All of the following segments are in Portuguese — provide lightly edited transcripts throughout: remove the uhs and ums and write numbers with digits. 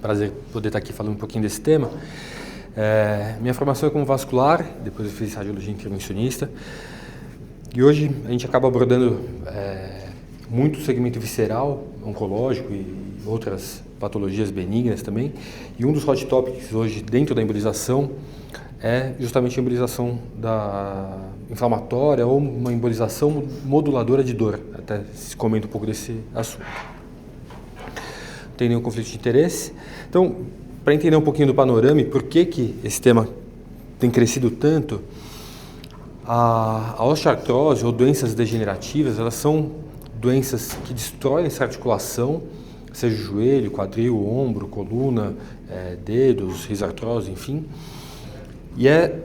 Prazer poder estar aqui falando um pouquinho desse tema. Minha formação é como vascular, depois eu fiz radiologia intervencionista. E hoje a gente acaba abordando muito o segmento visceral, oncológico e outras patologias benignas também. E um dos hot topics hoje dentro da embolização é justamente a embolização inflamatória ou uma embolização moduladora de dor. Até se comenta um pouco desse assunto. Não tem nenhum conflito de interesse. Então, para entender um pouquinho do panorama e por que esse tema tem crescido tanto, a osteoartrose ou doenças degenerativas, elas são doenças que destroem essa articulação, seja o joelho, quadril, ombro, coluna, dedos, risartrose, enfim. E é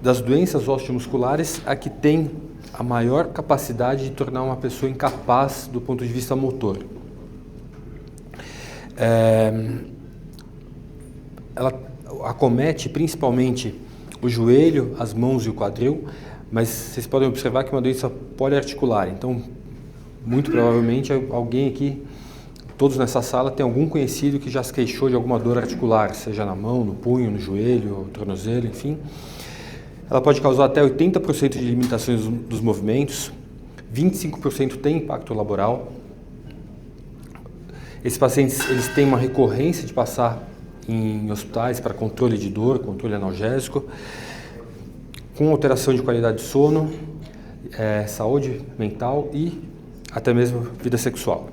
das doenças osteomusculares a que tem a maior capacidade de tornar uma pessoa incapaz do ponto de vista motor. Ela acomete principalmente o joelho, as mãos e o quadril, mas vocês podem observar que é uma doença poliarticular. Então, muito provavelmente alguém aqui, todos nessa sala, tem algum conhecido que já se queixou de alguma dor articular, seja na mão, no punho, no joelho, no tornozelo, enfim. Ela pode causar até 80% de limitações dos movimentos, 25% tem impacto laboral. Esses pacientes eles têm uma recorrência de passar em hospitais para controle de dor, controle analgésico, com alteração de qualidade de sono, saúde mental e até mesmo vida sexual.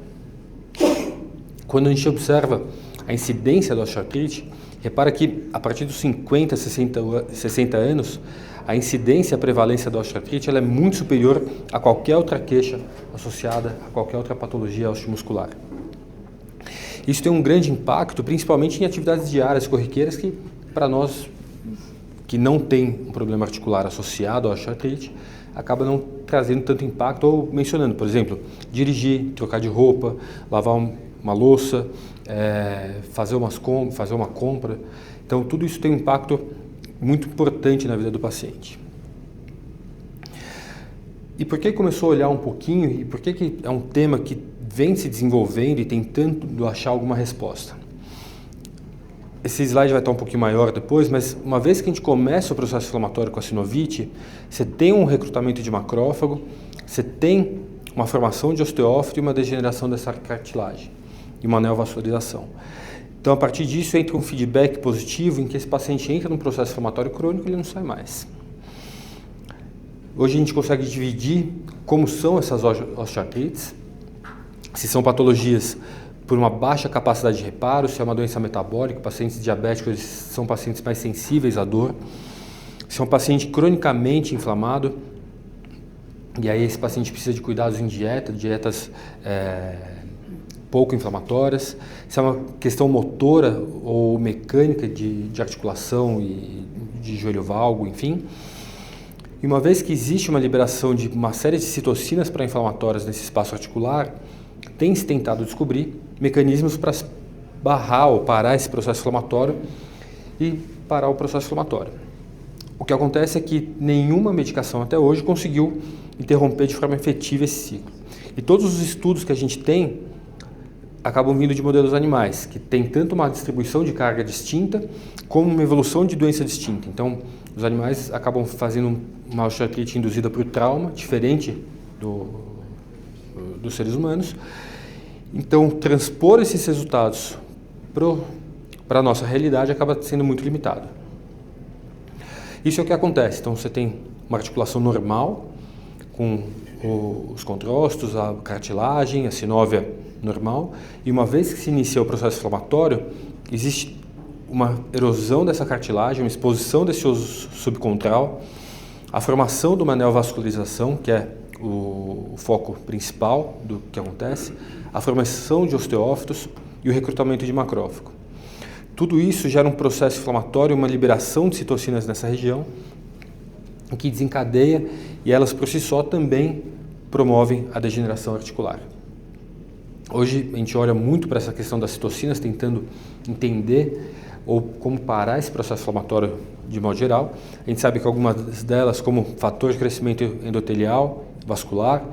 Quando a gente observa a incidência da osteoartrite, repara que a partir dos 50, 60 anos, a incidência e a prevalência da osteoartrite ela é muito superior a qualquer outra queixa associada a qualquer outra patologia osteomuscular. Isso tem um grande impacto, principalmente em atividades diárias corriqueiras que, para nós que não tem um problema articular associado à osteoartrite, acaba não trazendo tanto impacto, ou mencionando, por exemplo, dirigir, trocar de roupa, lavar uma louça, fazer uma compra. Então, tudo isso tem um impacto muito importante na vida do paciente. E por que começou a olhar um pouquinho, e por que é um tema que vem se desenvolvendo e tentando achar alguma resposta? Esse slide vai estar um pouquinho maior depois, mas uma vez que a gente começa o processo inflamatório com a sinovite, você tem um recrutamento de macrófago, você tem uma formação de osteófito e uma degeneração dessa cartilagem e uma neovascularização. Então, a partir disso, entra um feedback positivo em que esse paciente entra num processo inflamatório crônico e ele não sai mais. Hoje a gente consegue dividir como são essas osteoartrites, se são patologias por uma baixa capacidade de reparo, se é uma doença metabólica, pacientes diabéticos eles são pacientes mais sensíveis à dor, se é um paciente cronicamente inflamado, e aí esse paciente precisa de cuidados em dietas pouco inflamatórias, se é uma questão motora ou mecânica de articulação e de joelho valgo, enfim. E uma vez que existe uma liberação de uma série de citocinas pró-inflamatórias nesse espaço articular, tem-se tentado descobrir mecanismos para barrar ou parar esse processo inflamatório e parar o processo inflamatório. O que acontece é que nenhuma medicação até hoje conseguiu interromper de forma efetiva esse ciclo. E todos os estudos que a gente tem acabam vindo de modelos animais, que tem tanto uma distribuição de carga distinta como uma evolução de doença distinta. Então, os animais acabam fazendo uma osteoartrite induzida por trauma, diferente dos seres humanos. Então, transpor esses resultados para a nossa realidade acaba sendo muito limitado. Isso é o que acontece. Então, você tem uma articulação normal, com os contrócitos, a cartilagem, a sinóvia normal, e uma vez que se inicia o processo inflamatório, existe uma erosão dessa cartilagem, uma exposição desse osso subcontral, a formação de uma neovascularização, que é o foco principal do que acontece, a formação de osteófitos e o recrutamento de macrófago. Tudo isso gera um processo inflamatório, uma liberação de citocinas nessa região, que desencadeia e elas por si só também promovem a degeneração articular. Hoje a gente olha muito para essa questão das citocinas, tentando entender ou como parar esse processo inflamatório de modo geral. A gente sabe que algumas delas, como fator de crescimento endotelial, vascular,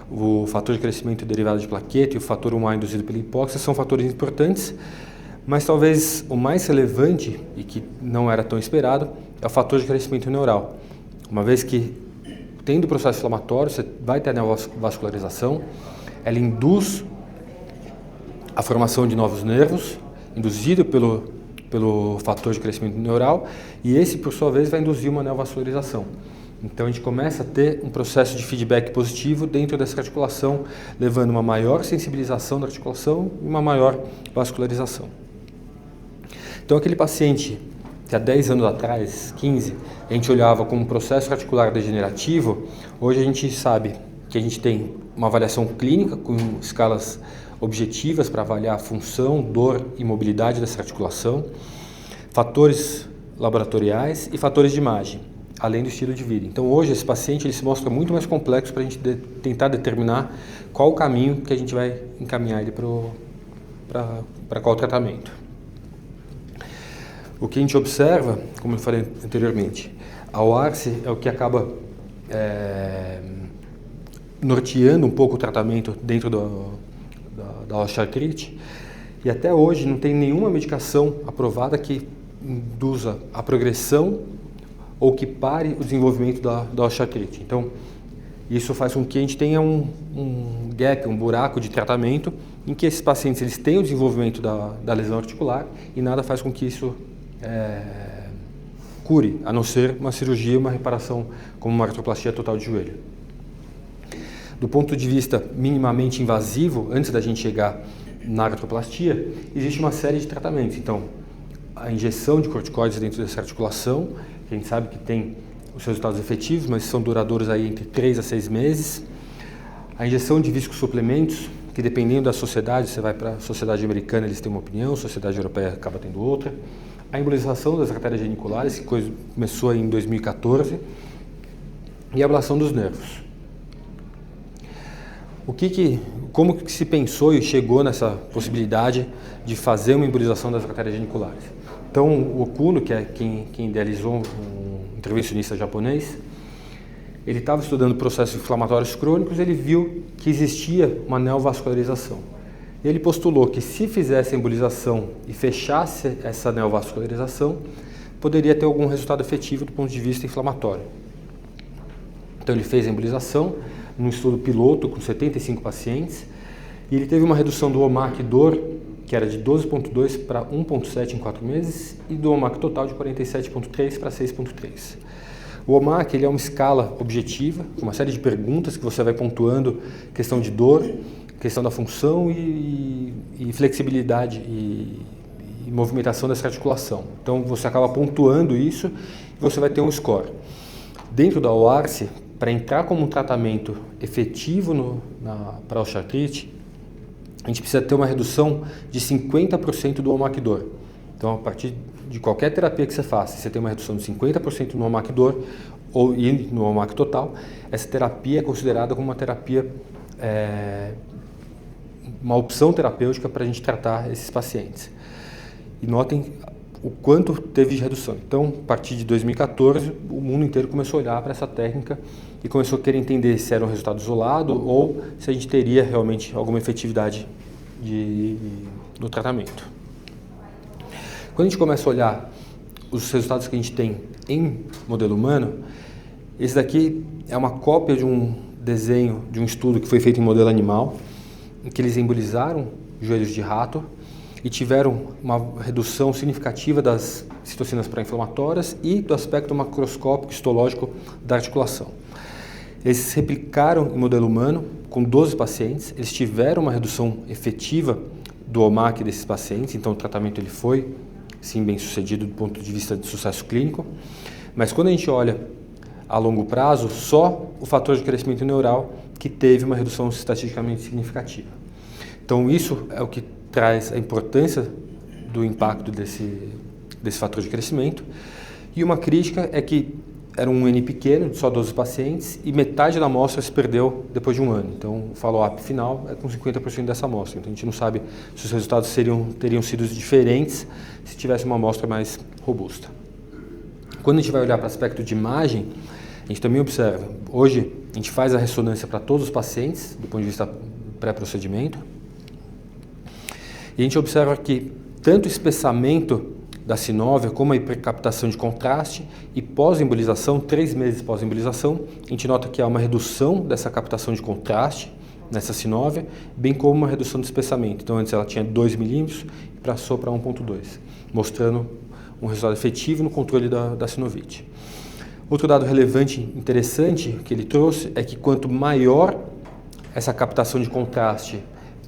o fator de crescimento derivado de plaqueta e o fator 1A induzido pela hipóxia, são fatores importantes, Mas talvez o mais relevante, e que não era tão esperado, é o fator de crescimento neural. Uma vez que, tendo o processo inflamatório, você vai ter a neovascularização, ela induz a formação de novos nervos, induzido pelo fator de crescimento neural, e esse, por sua vez, vai induzir uma neovascularização. Então, a gente começa a ter um processo de feedback positivo dentro dessa articulação, levando uma maior sensibilização da articulação e uma maior vascularização. Então, aquele paciente que há 10 anos atrás, 15, a gente olhava como um processo articular degenerativo, hoje a gente sabe que a gente tem uma avaliação clínica com escalas objetivas para avaliar a função, dor e mobilidade dessa articulação, fatores laboratoriais e fatores de imagem, além do estilo de vida. Então, hoje, esse paciente ele se mostra muito mais complexo para a gente tentar determinar qual o caminho que a gente vai encaminhar ele para qual tratamento. O que a gente observa, como eu falei anteriormente, a OARSE é o que acaba norteando um pouco o tratamento dentro da osteoartrite, e até hoje não tem nenhuma medicação aprovada que induza a progressão ou que pare o desenvolvimento da osteoartrite. Então, isso faz com que a gente tenha um gap, um buraco de tratamento, em que esses pacientes eles têm o desenvolvimento da lesão articular e nada faz com que isso cure, a não ser uma cirurgia, uma reparação como uma artroplastia total de joelho. Do ponto de vista minimamente invasivo, antes da gente chegar na artroplastia, existe uma série de tratamentos. Então, a injeção de corticoides dentro dessa articulação, que a gente sabe que tem os seus resultados efetivos, mas são duradouros aí entre 3 a 6 meses. A injeção de viscosuplementos, que dependendo da sociedade, você vai para a sociedade americana, eles têm uma opinião, a sociedade europeia acaba tendo outra. A embolização das artérias geniculares, que começou em 2014, e a ablação dos nervos. Como que se pensou e chegou nessa possibilidade de fazer uma embolização das artérias geniculares? Então, o Okuno, que é quem idealizou, um intervencionista japonês, ele estava estudando processos inflamatórios crônicos, ele viu que existia uma neovascularização. Ele postulou que se fizesse a embolização e fechasse essa neovascularização, poderia ter algum resultado efetivo do ponto de vista inflamatório. Então ele fez a embolização num estudo piloto com 75 pacientes e ele teve uma redução do OMAC dor, que era de 12,2 para 1,7 em 4 meses, e do OMAC total de 47,3 para 6,3. O OMAC ele é uma escala objetiva, com uma série de perguntas que você vai pontuando questão de dor, questão da função e flexibilidade e movimentação dessa articulação. Então você acaba pontuando isso e você vai ter um score. Dentro da OARSE, para entrar como um tratamento efetivo para a osteoartrite, a gente precisa ter uma redução de 50% do OMAC dor. Então, a partir de qualquer terapia que você faça, se você tem uma redução de 50% no OMAC dor e no OMAC total, essa terapia é considerada como uma terapia, uma opção terapêutica para a gente tratar esses pacientes. E notem o quanto teve de redução. Então, a partir de 2014, o mundo inteiro começou a olhar para essa técnica e começou a querer entender se era um resultado isolado ou se a gente teria realmente alguma efetividade no tratamento. Quando a gente começa a olhar os resultados que a gente tem em modelo humano, esse daqui é uma cópia de um desenho, de um estudo que foi feito em modelo animal, em que eles embolizaram joelhos de rato e tiveram uma redução significativa das citocinas pró-inflamatórias e do aspecto macroscópico histológico da articulação. Eles replicaram em modelo humano com 12 pacientes, eles tiveram uma redução efetiva do OMAC desses pacientes, então o tratamento ele foi, sim, bem sucedido do ponto de vista de sucesso clínico, mas quando a gente olha a longo prazo, só o fator de crescimento neural que teve uma redução estatisticamente significativa. Então isso é o que traz a importância do impacto desse fator de crescimento. E uma crítica é que era um N pequeno, de só 12 pacientes, e metade da amostra se perdeu depois de um ano. Então o follow-up final é com 50% dessa amostra. Então a gente não sabe se os resultados teriam sido diferentes se tivesse uma amostra mais robusta. Quando a gente vai olhar para o aspecto de imagem, a gente também observa. Hoje a gente faz a ressonância para todos os pacientes, do ponto de vista pré-procedimento. E a gente observa que tanto o espessamento da sinóvia como a hipercaptação de contraste e pós-embolização, 3 meses pós-embolização, a gente nota que há uma redução dessa captação de contraste nessa sinóvia, bem como uma redução do espessamento. Então antes ela tinha 2 milímetros e passou para 1,2, mostrando um resultado efetivo no controle da sinovite. Outro dado relevante, interessante, que ele trouxe é que quanto maior essa captação de contraste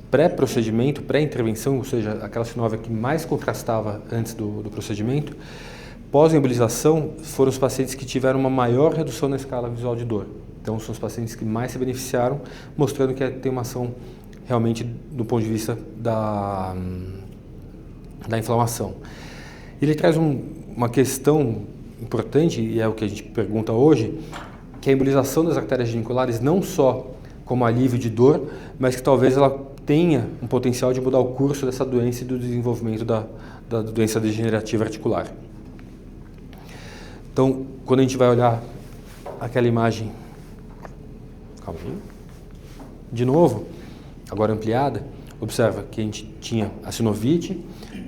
pré-procedimento, pré-intervenção, ou seja, aquela sinóvia que mais contrastava antes do procedimento, pós-embolização foram os pacientes que tiveram uma maior redução na escala visual de dor. Então são os pacientes que mais se beneficiaram, mostrando que tem uma ação realmente do ponto de vista da inflamação. Ele traz uma questão importante, e é o que a gente pergunta hoje, que é a embolização das artérias geniculares não só como alívio de dor, mas que talvez ela tenha um potencial de mudar o curso dessa doença e do desenvolvimento da doença degenerativa articular. Então, quando a gente vai olhar aquela imagem, calma aí, de novo, agora ampliada, observa que a gente tinha a sinovite,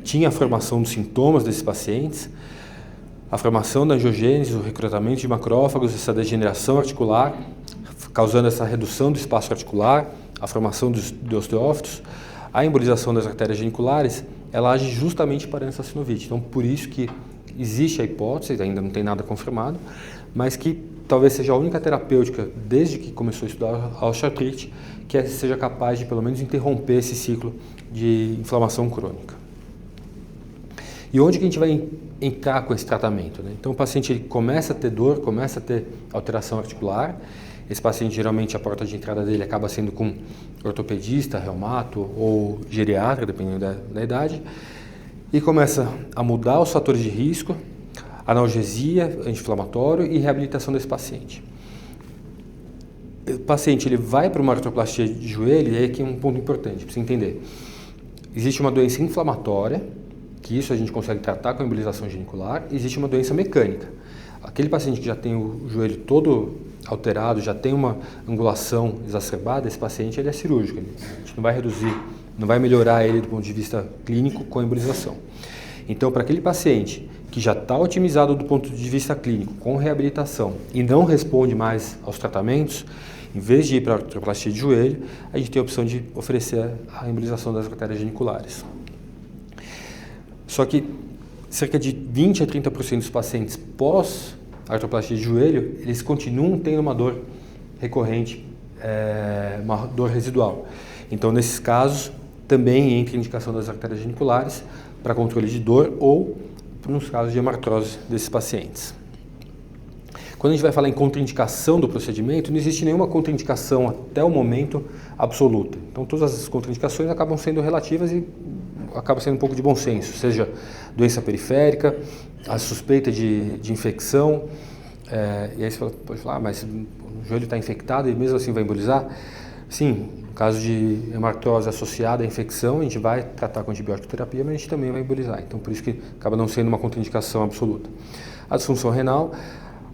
tinha a formação dos sintomas desses pacientes, a formação da angiogênese, o recrutamento de macrófagos, essa degeneração articular, causando essa redução do espaço articular, a formação de osteófitos, a embolização das artérias geniculares, ela age justamente para essa sinovite. Então, por isso que existe a hipótese, ainda não tem nada confirmado, mas que talvez seja a única terapêutica, desde que começou a estudar a osteoartrite, que seja capaz de, pelo menos, interromper esse ciclo de inflamação crônica. E onde que a gente vai entrar com esse tratamento, né? Então, o paciente ele começa a ter dor, começa a ter alteração articular. Esse paciente, geralmente, a porta de entrada dele acaba sendo com ortopedista, reumato ou geriatra, dependendo da idade, e começa a mudar os fatores de risco, analgesia, anti-inflamatório e reabilitação desse paciente. O paciente ele vai para uma artroplastia de joelho, e aí aqui é um ponto importante para você entender. Existe uma doença inflamatória, que isso a gente consegue tratar com a embolização genicular, e existe uma doença mecânica. Aquele paciente que já tem o joelho todo alterado, já tem uma angulação exacerbada, esse paciente ele é cirúrgico. A gente não vai reduzir, não vai melhorar ele do ponto de vista clínico com a embolização. Então, para aquele paciente que já está otimizado do ponto de vista clínico com reabilitação e não responde mais aos tratamentos, em vez de ir para a artroplastia de joelho, a gente tem a opção de oferecer a embolização das artérias geniculares. Só que cerca de 20 a 30% dos pacientes pós-artroplastia de joelho, eles continuam tendo uma dor recorrente, uma dor residual. Então, nesses casos, também entra a indicação das artérias geniculares para controle de dor ou nos casos de hemartrose desses pacientes. Quando a gente vai falar em contraindicação do procedimento, não existe nenhuma contraindicação até o momento absoluta. Então, todas as contraindicações acabam sendo relativas e acaba sendo um pouco de bom senso, seja doença periférica, a suspeita de infecção, e aí você pode falar, mas o joelho está infectado e mesmo assim vai embolizar? Sim, no caso de hemartrose associada à infecção, a gente vai tratar com antibiótico terapia, mas a gente também vai embolizar, então por isso que acaba não sendo uma contraindicação absoluta. A disfunção renal,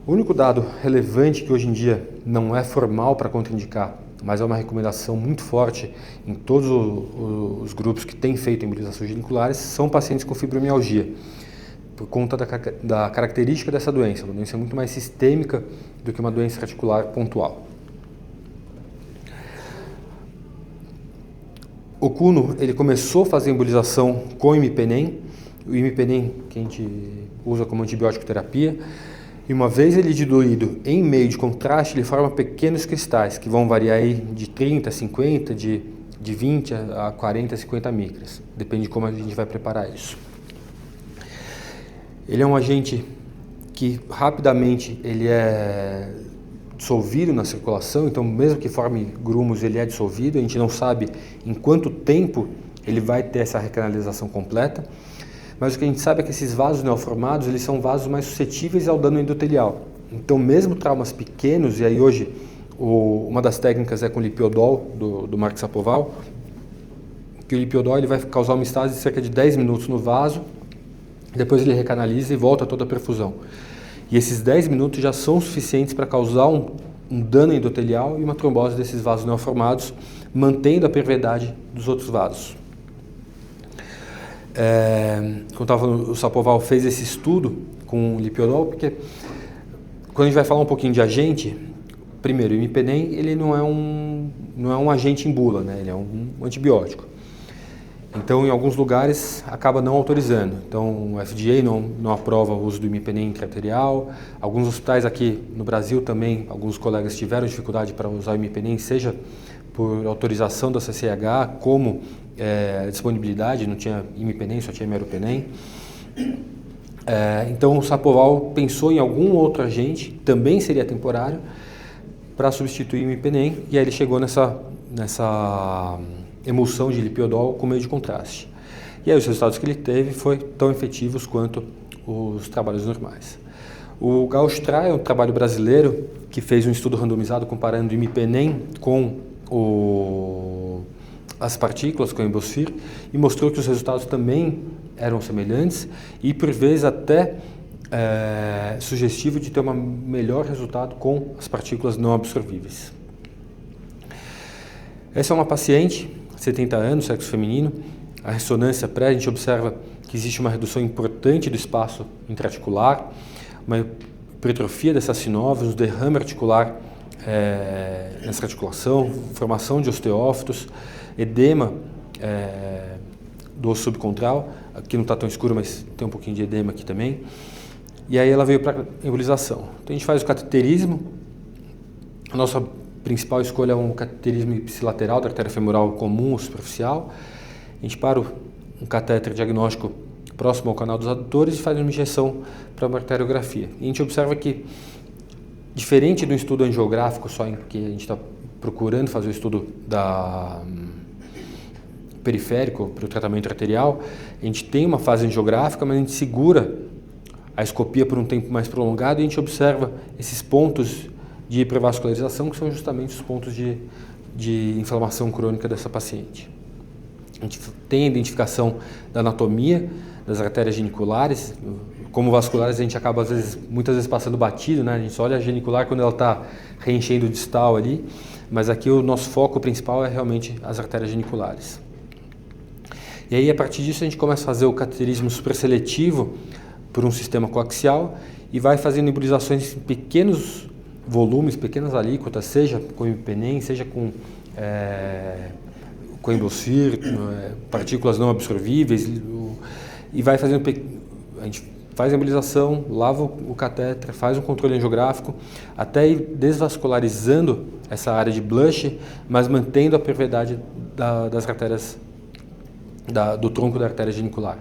o único dado relevante que hoje em dia não é formal para contraindicar, mas é uma recomendação muito forte em todos os grupos que têm feito embolizações geniculares, são pacientes com fibromialgia, por conta da característica dessa doença, uma doença muito mais sistêmica do que uma doença articular pontual. O Cuno, ele começou a fazer embolização com imipenem, o imipenem que a gente usa como antibiótico terapia, e uma vez ele diluído em meio de contraste, ele forma pequenos cristais, que vão variar aí de 30 a 50, de 20 a 40 a 50 micras. Depende de como a gente vai preparar isso. Ele é um agente que rapidamente ele é dissolvido na circulação, então mesmo que forme grumos, ele é dissolvido. A gente não sabe em quanto tempo ele vai ter essa recanalização completa. Mas o que a gente sabe é que esses vasos neoformados, eles são vasos mais suscetíveis ao dano endotelial. Então, mesmo traumas pequenos, e aí hoje uma das técnicas é com lipiodol, do Mark Sapoval, que o lipiodol ele vai causar uma estase de cerca de 10 minutos no vaso, depois ele recanaliza e volta toda a perfusão. E esses 10 minutos já são suficientes para causar um dano endotelial e uma trombose desses vasos neoformados, mantendo a perviedade dos outros vasos. Como estava falando, o Sapoval fez esse estudo com o lipiodol, porque quando a gente vai falar um pouquinho de agente, primeiro, o imipenem ele não é um agente em bula, né? Ele é um antibiótico. Então, em alguns lugares, acaba não autorizando. Então, o FDA não aprova o uso do imipenem intraarterial. Alguns hospitais aqui no Brasil também, alguns colegas tiveram dificuldade para usar o imipenem, seja por autorização da CCH, como disponibilidade, não tinha imipenem, só tinha meropenem. Então, o Sapoval pensou em algum outro agente, também seria temporário, para substituir o imipenem, e aí ele chegou nessa emulsão de lipiodol com meio de contraste. E aí os resultados que ele teve foram tão efetivos quanto os trabalhos normais. O Gaustrai é um trabalho brasileiro que fez um estudo randomizado comparando o imipenem com as partículas, com o Embosfir, e mostrou que os resultados também eram semelhantes e, por vezes, até sugestivo de ter um melhor resultado com as partículas não absorvíveis. Essa é uma paciente, 70 anos, sexo feminino. A ressonância pré, a gente observa que existe uma redução importante do espaço intraarticular, uma hipertrofia dessas sinóvias, um derrame articular nessa articulação, formação de osteófitos, edema do osso subcontral, aqui não está tão escuro, mas tem um pouquinho de edema aqui também. E aí ela veio para embolização. Então a gente faz o cateterismo, a nossa principal escolha é um cateterismo ipsilateral da artéria femoral comum ou superficial. A gente para um catéter diagnóstico próximo ao canal dos adutores e faz uma injeção para uma arteriografia. E a gente observa que, diferente do estudo angiográfico, só em que a gente está procurando fazer o estudo periférico para o tratamento arterial, a gente tem uma fase angiográfica, mas a gente segura a escopia por um tempo mais prolongado e a gente observa esses pontos de hipervascularização, que são justamente os pontos de inflamação crônica dessa paciente. A gente tem a identificação da anatomia das artérias geniculares. Como vasculares, a gente acaba, muitas vezes, passando batido, né? A gente só olha a genicular quando ela está reenchendo o distal ali, mas aqui o nosso foco principal é realmente as artérias geniculares. E aí, a partir disso, a gente começa a fazer o cateterismo superseletivo por um sistema coaxial e vai fazendo embolizações em pequenos volumes, pequenas alíquotas, seja com imipenem, seja com Embosfir, partículas não absorvíveis, e vai fazendo, a gente faz a embolização, lava o catéter, faz um controle angiográfico, até ir desvascularizando essa área de blush, mas mantendo a perviedade das artérias, do tronco da artéria genicular.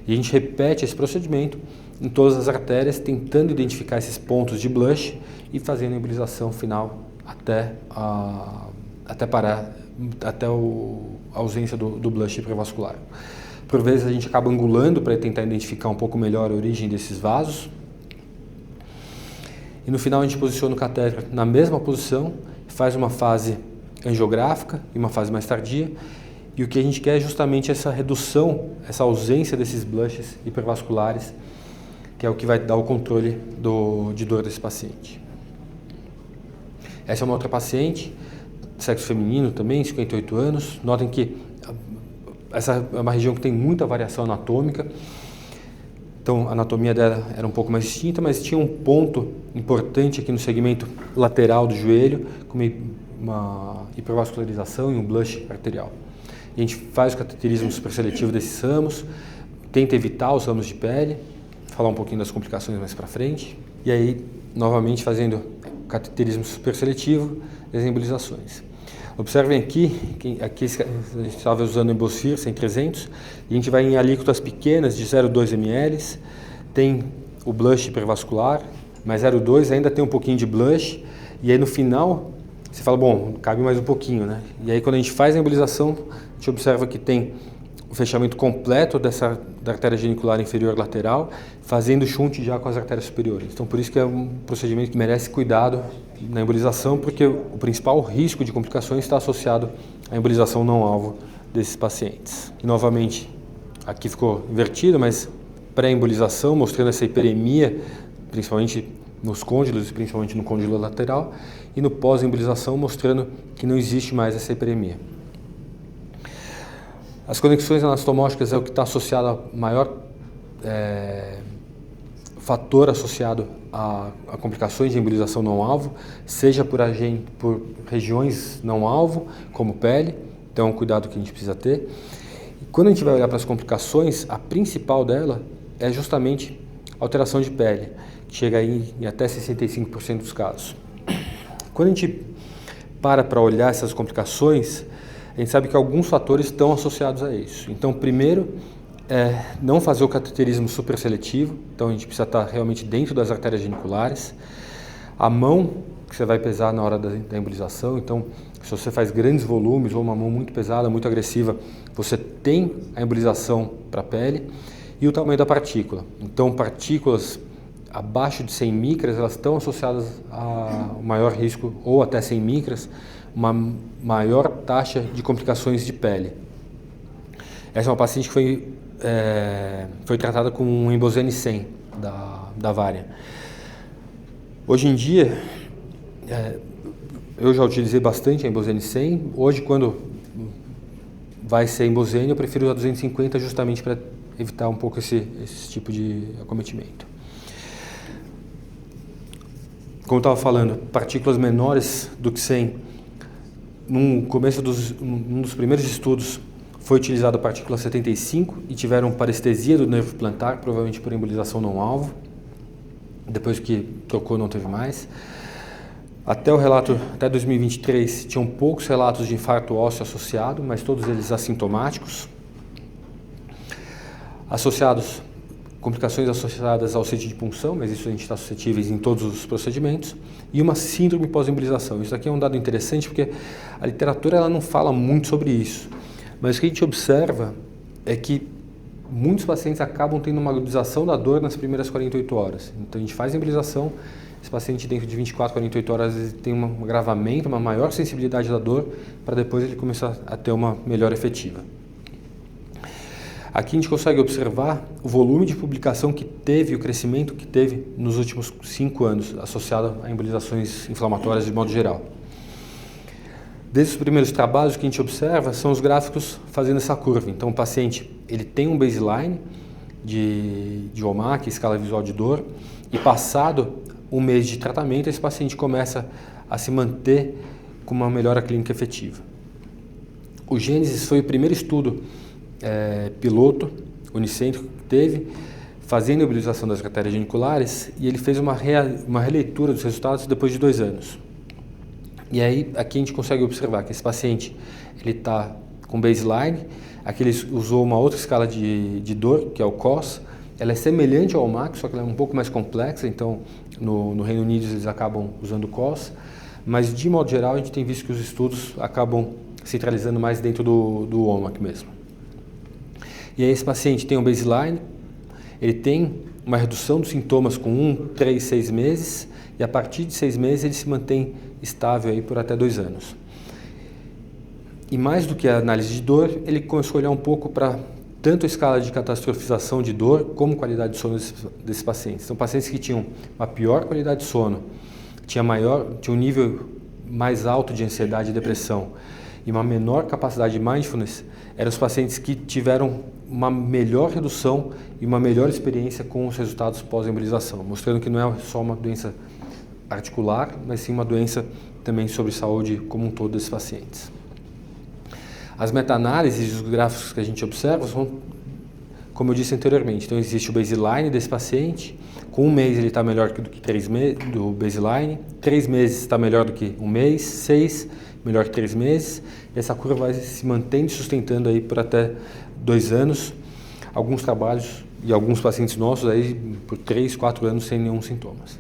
E a gente repete esse procedimento em todas as artérias, tentando identificar esses pontos de blush e fazendo a embolização final até parar, até a ausência do blush hipervascular. Por vezes a gente acaba angulando para tentar identificar um pouco melhor a origem desses vasos. E no final a gente posiciona o catéter na mesma posição, faz uma fase angiográfica e uma fase mais tardia. E o que a gente quer é justamente essa redução, essa ausência desses blushes hipervasculares, que é o que vai dar o controle de dor desse paciente. Essa é uma outra paciente, sexo feminino também, 58 anos. Notem que essa é uma região que tem muita variação anatômica. Então, a anatomia dela era um pouco mais distinta, mas tinha um ponto importante aqui no segmento lateral do joelho, com uma hipervascularização e um blush arterial. E a gente faz o cateterismo superseletivo desses ramos, tenta evitar os ramos de pele, falar um pouquinho das complicações mais para frente. E aí, novamente, fazendo cateterismo superseletivo, as embolizações. Observem aqui a gente estava usando o Embosfir 100-300, e a gente vai em alíquotas pequenas de 0,2 ml, tem o blush hipervascular, mas 0,2 ainda tem um pouquinho de blush, e aí no final você fala, bom, cabe mais um pouquinho, né? E aí quando a gente faz a embolização, a gente observa que tem o fechamento completo da artéria genicular inferior lateral, fazendo shunt já com as artérias superiores. Então, por isso que é um procedimento que merece cuidado na embolização, porque o principal risco de complicações está associado à embolização não alvo desses pacientes. E, novamente, aqui ficou invertido, mas pré-embolização, mostrando essa hiperemia, principalmente nos côndilos e principalmente no côndilo lateral, e no pós-embolização, mostrando que não existe mais essa hiperemia. As conexões anastomóticas é o que está associado a maior fator associado a complicações de embolização não-alvo, seja por regiões não-alvo, como pele, então é um cuidado que a gente precisa ter. E quando a gente vai olhar para as complicações, a principal dela é justamente a alteração de pele, que chega aí em até 65% dos casos. Quando a gente para olhar essas complicações, a gente sabe que alguns fatores estão associados a isso. Então, primeiro, não fazer o cateterismo super seletivo, então a gente precisa estar realmente dentro das artérias geniculares. A mão, que você vai pesar na hora da embolização, então se você faz grandes volumes ou uma mão muito pesada, muito agressiva, você tem a embolização para a pele. E o tamanho da partícula, então partículas abaixo de 100 micras, elas estão associadas a um maior risco, ou até 100 micras, uma maior taxa de complicações de pele. Essa é uma paciente que foi tratada com um Embosene 100 da Varian. Hoje em dia, eu já utilizei bastante a Embosene 100. Hoje, quando vai ser Embosene, eu prefiro a 250 justamente para evitar um pouco esse tipo de acometimento. Como eu estava falando, partículas menores do que 100. No começo num dos primeiros estudos, foi utilizada a partícula 75 e tiveram parestesia do nervo plantar, provavelmente por embolização não-alvo. Depois que trocou, não teve mais. Até 2023, tinham poucos relatos de infarto ósseo associado, mas todos eles assintomáticos. Complicações associadas ao sítio de punção, mas isso a gente está suscetíveis em todos os procedimentos, e uma síndrome pós-embolização. Isso aqui é um dado interessante porque a literatura ela não fala muito sobre isso, mas o que a gente observa é que muitos pacientes acabam tendo uma agudização da dor nas primeiras 48 horas. Então a gente faz a embolização, esse paciente dentro de 24, 48 horas ele tem um agravamento, uma maior sensibilidade da dor, para depois ele começar a ter uma melhora efetiva. Aqui a gente consegue observar o volume de publicação que teve, o crescimento que teve nos últimos 5 anos, associado a embolizações inflamatórias de modo geral. Desde os primeiros trabalhos, o que a gente observa são os gráficos fazendo essa curva. Então o paciente ele tem um baseline de OMAC, escala visual de dor, e passado um mês de tratamento, esse paciente começa a se manter com uma melhora clínica efetiva. O Gênesis foi o primeiro estudo piloto, unicêntrico, que teve, fazendo a embolização das artérias geniculares, e ele fez uma releitura dos resultados depois de 2 anos. E aí, aqui a gente consegue observar que esse paciente ele está com baseline, aqui ele usou uma outra escala de dor, que é o COS, ela é semelhante ao OMAC, só que ela é um pouco mais complexa, então no Reino Unido eles acabam usando o COS, mas de modo geral a gente tem visto que os estudos acabam centralizando mais dentro do OMAC mesmo. E aí esse paciente tem um baseline, ele tem uma redução dos sintomas com 1, 3, 6 meses, e a partir de 6 meses ele se mantém estável aí por até 2 anos. E mais do que a análise de dor, ele começou a olhar um pouco para tanto a escala de catastrofização de dor, como qualidade de sono desses pacientes. São pacientes que tinham uma pior qualidade de sono, tinha um nível mais alto de ansiedade e depressão, e uma menor capacidade de mindfulness, eram os pacientes que tiveram uma melhor redução e uma melhor experiência com os resultados pós-embolização, mostrando que não é só uma doença articular, mas sim uma doença também sobre saúde como um todo desses pacientes. As meta-análises e os gráficos que a gente observa são, como eu disse anteriormente, então existe o baseline desse paciente, com 1 mês ele está melhor do que 3 meses do baseline, 3 meses está melhor do que 1 mês, 6 melhor que 3 meses, e essa curva vai se mantendo e sustentando aí por até 2 anos, alguns trabalhos e alguns pacientes nossos aí por 3, 4 anos sem nenhum sintomas.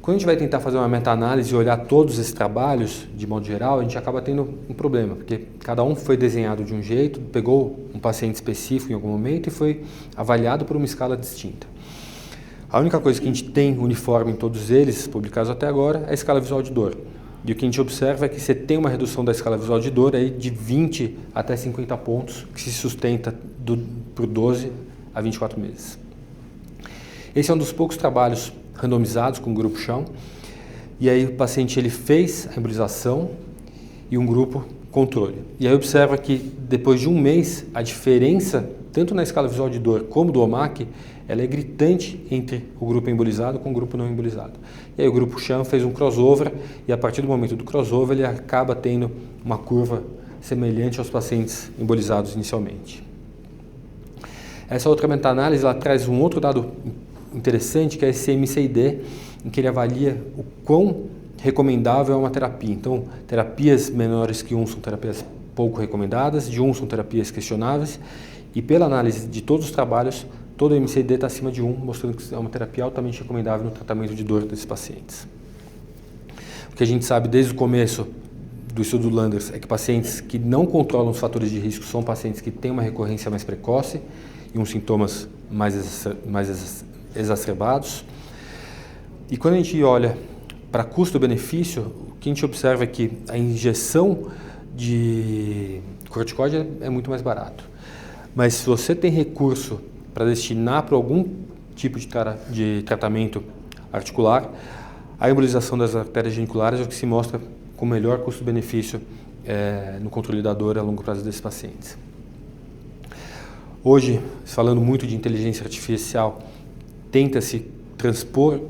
Quando a gente vai tentar fazer uma meta-análise e olhar todos esses trabalhos, de modo geral, a gente acaba tendo um problema, porque cada um foi desenhado de um jeito, pegou um paciente específico em algum momento e foi avaliado por uma escala distinta. A única coisa que a gente tem uniforme em todos eles, publicados até agora, é a escala visual de dor. E o que a gente observa é que você tem uma redução da escala visual de dor aí de 20 até 50 pontos, que se sustenta por 12 a 24 meses. Esse é um dos poucos trabalhos randomizados com o grupo chão, e aí o paciente ele fez a embolização e um grupo controle. E aí observa que depois de um mês, a diferença, tanto na escala visual de dor como do OMAC, ela é gritante entre o grupo embolizado com o grupo não embolizado. E aí o grupo Sham fez um crossover e a partir do momento do crossover ele acaba tendo uma curva semelhante aos pacientes embolizados inicialmente. Essa outra meta-análise ela traz um outro dado interessante que é esse MCID, em que ele avalia o quão recomendável é uma terapia. Então, terapias menores que 1 são terapias pouco recomendadas, de 1 são terapias questionáveis, e pela análise de todos os trabalhos, todo o MCID está acima de 1, mostrando que é uma terapia altamente recomendável no tratamento de dor desses pacientes. O que a gente sabe desde o começo do estudo do Landers é que pacientes que não controlam os fatores de risco são pacientes que têm uma recorrência mais precoce e uns sintomas mais exacerbados. E quando a gente olha para custo-benefício, o que a gente observa é que a injeção de corticoide é muito mais barato. Mas se você tem recurso para destinar para algum tipo de tratamento articular, a embolização das artérias geniculares é o que se mostra com melhor custo-benefício no controle da dor a longo prazo desses pacientes. Hoje, falando muito de inteligência artificial, tenta-se transpor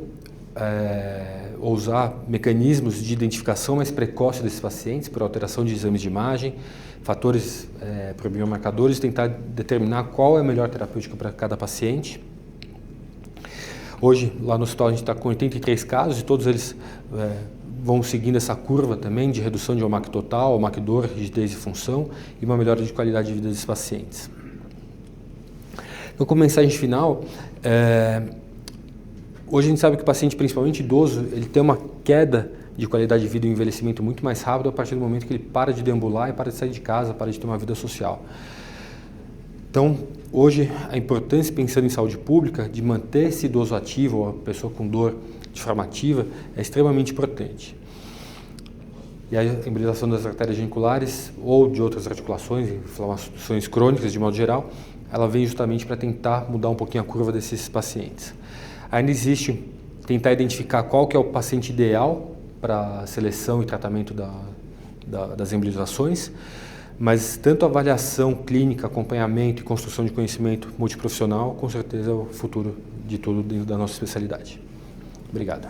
ou usar mecanismos de identificação mais precoce desses pacientes por alteração de exames de imagem, fatores por biomarcadores, tentar determinar qual é a melhor terapêutica para cada paciente. Hoje, lá no hospital, a gente está com 83 casos e todos eles vão seguindo essa curva também de redução de OMAC total, OMAC dor, rigidez e função e uma melhora de qualidade de vida desses pacientes. Então, como mensagem final, hoje a gente sabe que o paciente, principalmente idoso, ele tem uma queda de qualidade de vida e um envelhecimento muito mais rápido a partir do momento que ele para de deambular e para de sair de casa, para de ter uma vida social. Então, hoje, a importância, pensando em saúde pública, de manter esse idoso ativo, ou a pessoa com dor diframativa, é extremamente importante. E a embolização das artérias geniculares ou de outras articulações, inflamações crônicas de modo geral, ela vem justamente para tentar mudar um pouquinho a curva desses pacientes. Ainda existe tentar identificar qual que é o paciente ideal para seleção e tratamento das embolizações, mas tanto a avaliação clínica, acompanhamento e construção de conhecimento multiprofissional, com certeza é o futuro de tudo dentro da nossa especialidade. Obrigado.